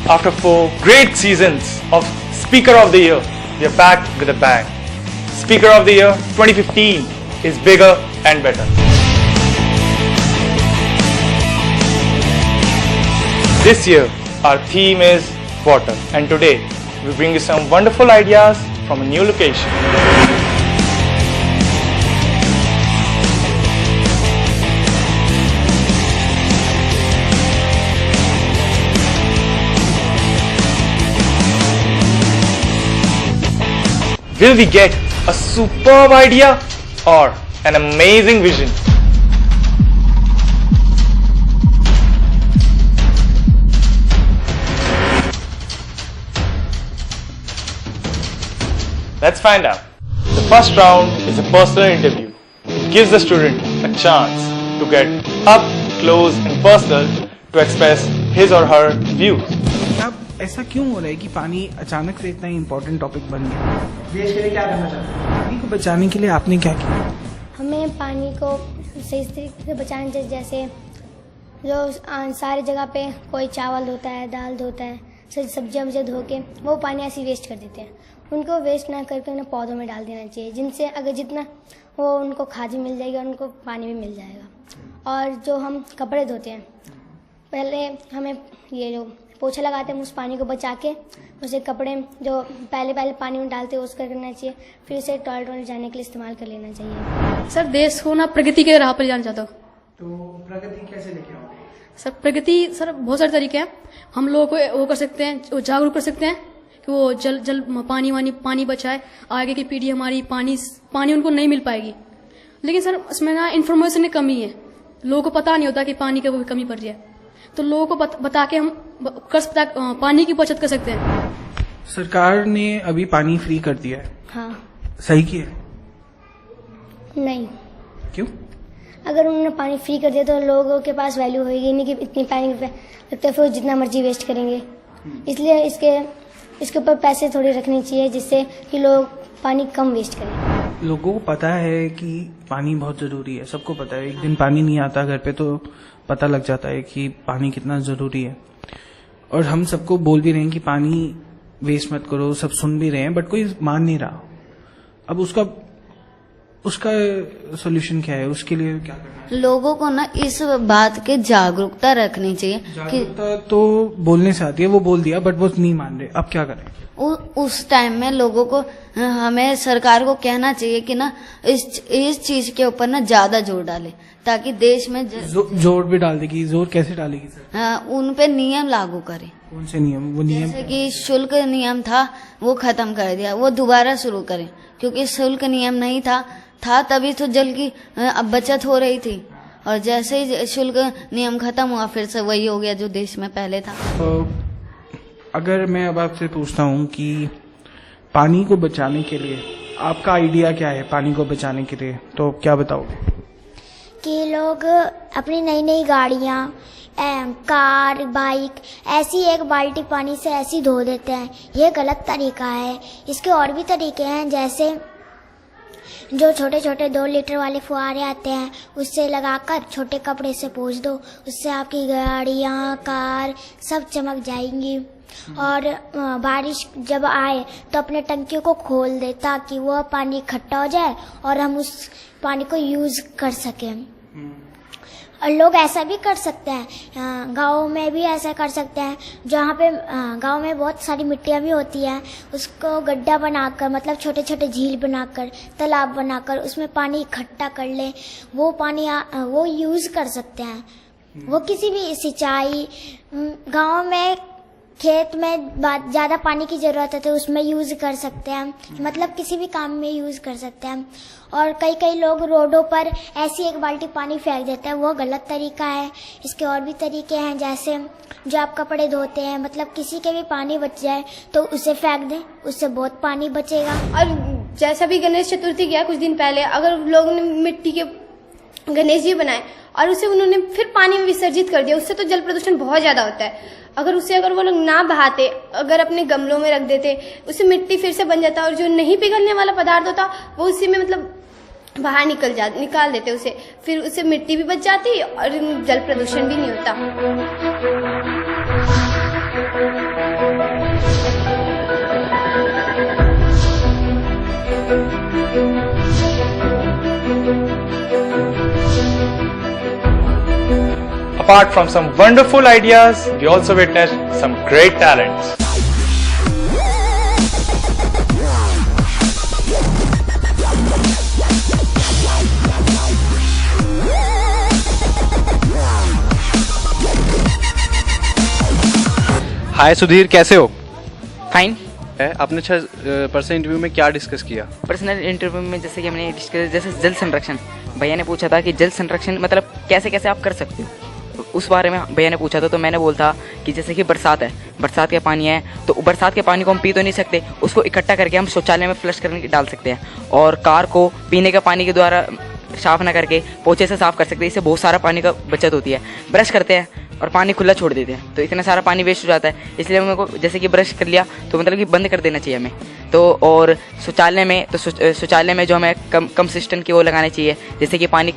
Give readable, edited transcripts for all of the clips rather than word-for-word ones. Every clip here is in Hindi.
After 4 great seasons of Speaker of the Year, we are back with a bang. Speaker of the Year 2015 is bigger and better. This year, our theme is water, and today we bring you some wonderful ideas from a new location. Will we get a superb idea or an amazing vision? Let's find out. The first round is a personal interview. It gives the student a chance to get up close and personal to express his or her views. अब ऐसा क्यों हो रहा है कि पानी अचानक से इतना इम्पोर्टेंट टॉपिक बन गया? देश के लिए क्या करना चाहते हैं? पानी को बचाने के लिए आपने क्या किया? हमें पानी को सही तरीके से बचाना चाहिए। जैसे जो सारी जगह पे कोई चावल धोता है, दाल धोता है, सब्जियां धो के वो पानी ऐसे वेस्ट कर देते हैं। उनको वेस्ट ना करके उन्हें पौधों में डाल देना चाहिए, जिनसे अगर जितना वो उनको खाद भी मिल जाएगी और उनको पानी भी मिल जाएगा। और जो हम कपड़े धोते हैं, पहले हमें ये जो पोछा लगाते हैं उस पानी को बचा के उसे कपड़े जो पहले पानी में डालते हैं उसका करना चाहिए, फिर उसे टॉयलेट जाने के लिए इस्तेमाल कर लेना चाहिए। सर, देश को ना प्रगति के राह पर जाना चाहता हूँ। तो प्रगति कैसे लेके आओगे? सर, प्रगति सर बहुत सारे तरीके हैं। हम लोगों को वो कर सकते हैं, वो जागरूक कर सकते हैं कि वो जल पानी बचाए। आगे की पीढ़ी हमारी पानी उनको नहीं मिल पाएगी। लेकिन सर इसमें ना इन्फॉर्मेशन की कमी है, लोगों को पता नहीं होता कि पानी की कमी पड़ रही है। तो लोगों को बता के हम पानी की बचत कर सकते हैं। सरकार ने अभी पानी फ्री कर दिया है। हाँ। सही किया? नहीं। क्यों? अगर उन्होंने पानी फ्री कर दिया तो लोगों के पास वैल्यू होगी नहीं कि इतनी पानी लगता है, फिर जितना मर्जी वेस्ट करेंगे। इसलिए इसके ऊपर पैसे थोड़ी रखने चाहिए जिससे कि लोग पानी कम वेस्ट करें। लोगों को पता है कि पानी बहुत जरूरी है, सबको पता है। एक दिन पानी नहीं आता घर पे तो पता लग जाता है कि पानी कितना जरूरी है, और हम सबको बोल भी रहे हैं कि पानी वेस्ट मत करो, सब सुन भी रहे हैं, बट कोई मान नहीं रहा। अब उसका सॉल्यूशन क्या है? उसके लिए क्या करना है? लोगों को ना इस बात के जागरूकता रखनी चाहिए। जागरूकता तो बोलने से आती है, वो बोल दिया बट वो नहीं मान रहे, अब क्या करें? उस टाइम में लोगों को, हमें सरकार को कहना चाहिए कि ना इस चीज के ऊपर ना ज्यादा जोर डाले, ताकि देश में जोर भी डाल देगी। जोर कैसे डालेगी सर? उन पे नियम लागू करे। कौन से नियम? वो नियम जैसे कि शुल्क नियम था वो खत्म कर दिया, वो दोबारा शुरू करें, क्योंकि शुल्क नियम नहीं था तभी तो जल की बचत हो रही थी, और जैसे ही शुल्क नियम खत्म हुआ फिर से वही हो गया जो देश में पहले था। तो अगर मैं अब आपसे पूछता हूँ कि पानी को बचाने के लिए आपका आइडिया क्या है? पानी को बचाने के लिए तो क्या बताओगे? कि लोग अपनी नई गाड़ियाँ, कार, बाइक ऐसी एक बाल्टी पानी से ऐसी धो देते हैं। ये गलत तरीका है। इसके और भी तरीके हैं, जैसे जो छोटे छोटे 2 लीटर वाले फुहारे आते हैं उससे लगाकर छोटे कपड़े से पोंछ दो, उससे आपकी गाड़ियाँ, कार सब चमक जाएंगी। और बारिश जब आए तो अपने टंकियों को खोल दे ताकि वह पानी इकट्ठा हो जाए और हम उस पानी को यूज कर सकें। और लोग ऐसा भी कर सकते हैं, गाँव में भी ऐसा कर सकते हैं, जहाँ पे गाँव में बहुत सारी मिट्टियाँ भी होती हैं, उसको गड्ढा बनाकर, मतलब छोटे छोटे झील बनाकर, तालाब बनाकर उसमें पानी इकट्ठा कर ले, वो पानी वो यूज़ कर सकते हैं। वो किसी भी सिंचाई, गाँव में खेत में ज़्यादा पानी की ज़रूरत है तो उसमें यूज़ कर सकते हैं, मतलब किसी भी काम में यूज़ कर सकते हैं। और कई लोग रोडों पर ऐसी एक बाल्टी पानी फेंक देते हैं, वो गलत तरीका है। इसके और भी तरीके हैं, जैसे जो आप कपड़े धोते हैं, मतलब किसी के भी पानी बच जाए तो उसे फेंक दें, उससे बहुत पानी बचेगा। और जैसा भी गणेश चतुर्थी गया कुछ दिन पहले, अगर लोगों ने मिट्टी के गणेश जी बनाए और उसे उन्होंने फिर पानी में विसर्जित कर दिया, उससे तो जल प्रदूषण बहुत ज्यादा होता है। अगर वो लोग ना बहाते, अगर अपने गमलों में रख देते, उससे मिट्टी फिर से बन जाता, और जो नहीं पिघलने वाला पदार्थ होता वो उसी में मतलब बाहर निकाल देते उसे, फिर उससे मिट्टी भी बच जाती और जल प्रदूषण भी नहीं होता। apart from some wonderful ideas, we also witnessed some great talents. हाय सुधीर, कैसे हो? फाइन। आपने पर्सनल इंटरव्यू में क्या डिस्कस किया? पर्सनल इंटरव्यू में जैसे कि हमने डिस्कस, जैसे जल संरक्षण, भैया ने पूछा था कि जल संरक्षण मतलब कैसे कैसे आप कर सकते हो, उस बारे में भैया ने पूछा था। तो मैंने बोला था कि जैसे कि बरसात है, बरसात का पानी है, तो बरसात के पानी को हम पी तो नहीं सकते, उसको इकट्ठा करके हम शौचालय में फ्लश करके डाल सकते हैं, और कार को पीने के पानी के द्वारा साफ ना करके पोछे से साफ कर सकते हैं। इससे बहुत सारा पानी का बचत होती है। ब्रश करते हैं और पानी खुला छोड़ देते हैं तो इतना सारा पानी वेस्ट हो जाता है। इसलिए मेरे को जैसे कि ब्रश कर लिया तो मतलब कि बंद कर देना चाहिए हमें। तो और शौचालय में जो हमें कम सिस्टम की वो लगाने चाहिए, जैसे कि पानी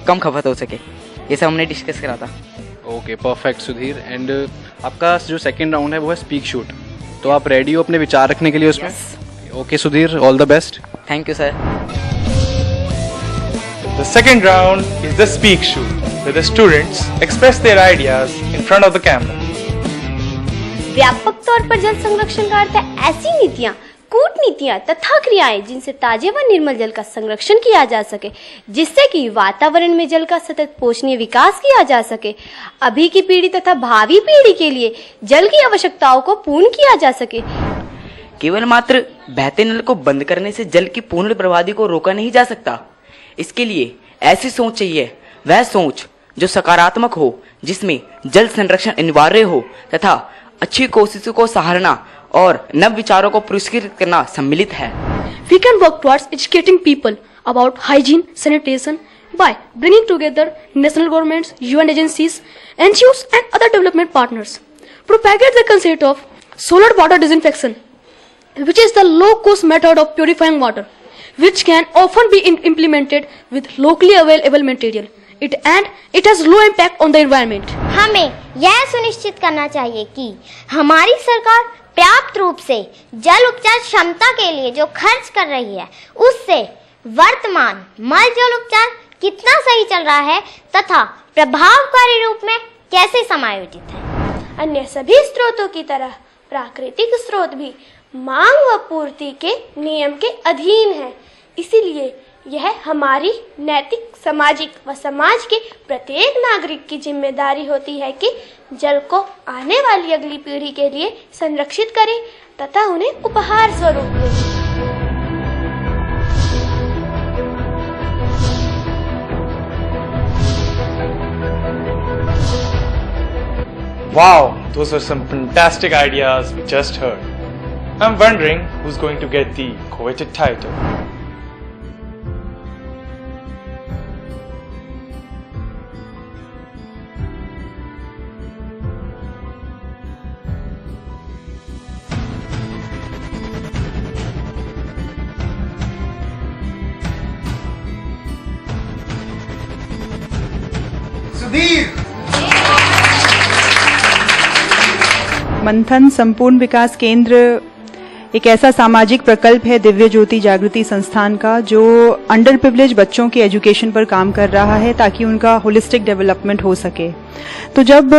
कम खपत हो सके। ये सब हमने डिस्कस करा था। Okay, perfect Sudhir. एंड आपका जो सेकंड राउंड है वो है स्पीक शूट, तो आप रेडी हो अपने विचार रखने के लिए उसमें? Okay Sudhir, all the best. Thank you sir. The second round is the speak shoot, where the students express their ideas in front of the camera. व्यापक तौर पर जल संरक्षण का अर्थ है ऐसी नीतियाँ, कूटनीतियाँ तथा क्रियाएं जिनसे ताजे व निर्मल जल का संरक्षण किया जा सके, जिससे कि वातावरण में जल का सतत पोषणीय विकास किया जा सके, अभी की पीढ़ी तथा भावी पीढ़ी के लिए जल की आवश्यकताओं को पूर्ण किया जा सके। केवल मात्र बहते नल को बंद करने से जल की पूर्ण बर्बादी को रोका नहीं जा सकता। इसके लिए ऐसी सोच चाहिए, वह सोच जो सकारात्मक हो, जिसमें जल संरक्षण अनिवार्य हो तथा अच्छी कोशिशों को सराहना और नव विचारों को पुरस्कृत करना सम्मिलित है। We can work towards educating people about hygiene, sanitation by bringing together national governments, UN agencies, NGOs and other development partners. Propagate the concept of solar water disinfection, which is the low-cost method of purifying water, which can often be implemented with locally available material. It has low impact on the environment. हमें यह सुनिश्चित करना चाहिए कि हमारी सरकार पर्याप्त रूप से जल उपचार क्षमता के लिए जो खर्च कर रही है, उससे वर्तमान मल जल उपचार कितना सही चल रहा है तथा प्रभावकारी रूप में कैसे समायोजित है। अन्य सभी स्रोतों की तरह प्राकृतिक स्रोत भी मांग व पूर्ति के नियम के अधीन है। इसीलिए यह हमारी नैतिक, सामाजिक व समाज के प्रत्येक नागरिक की जिम्मेदारी होती है कि जल को आने वाली अगली पीढ़ी के लिए संरक्षित करें तथा उन्हें उपहार स्वरूप दें। Wow, those were some fantastic ideas we just heard. I'm wondering who's going to get the coveted title. मंथन संपूर्ण विकास केंद्र एक ऐसा सामाजिक प्रकल्प है दिव्य ज्योति जागृति संस्थान का, जो अंडर प्रिविलेज बच्चों के एजुकेशन पर काम कर रहा है ताकि उनका होलिस्टिक डेवलपमेंट हो सके। तो जब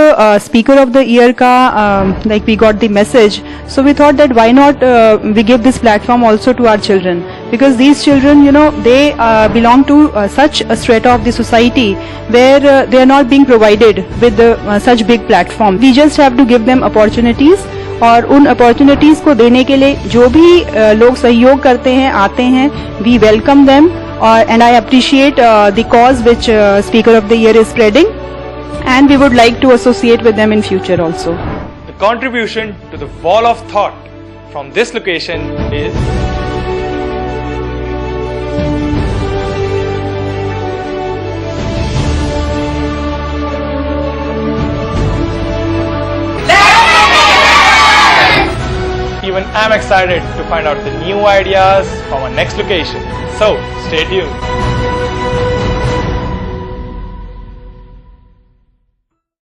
स्पीकर ऑफ द ईयर का like we got the message, so we thought that why not we give this platform also to our children, because these children, you know, they belong to such a strata of the society where they are not being provided with such big platform. We just have to give them opportunities, और उन अपॉर्चुनिटीज को देने के लिए जो भी लोग सहयोग करते हैं, आते हैं, वी वेलकम देम, और and I appreciate the cause which speaker of the year is spreading, and we would like to associate with them in future also. The contribution to the wall of thought from this location is even I'm excited to find out the new ideas from our next location. So, stay tuned.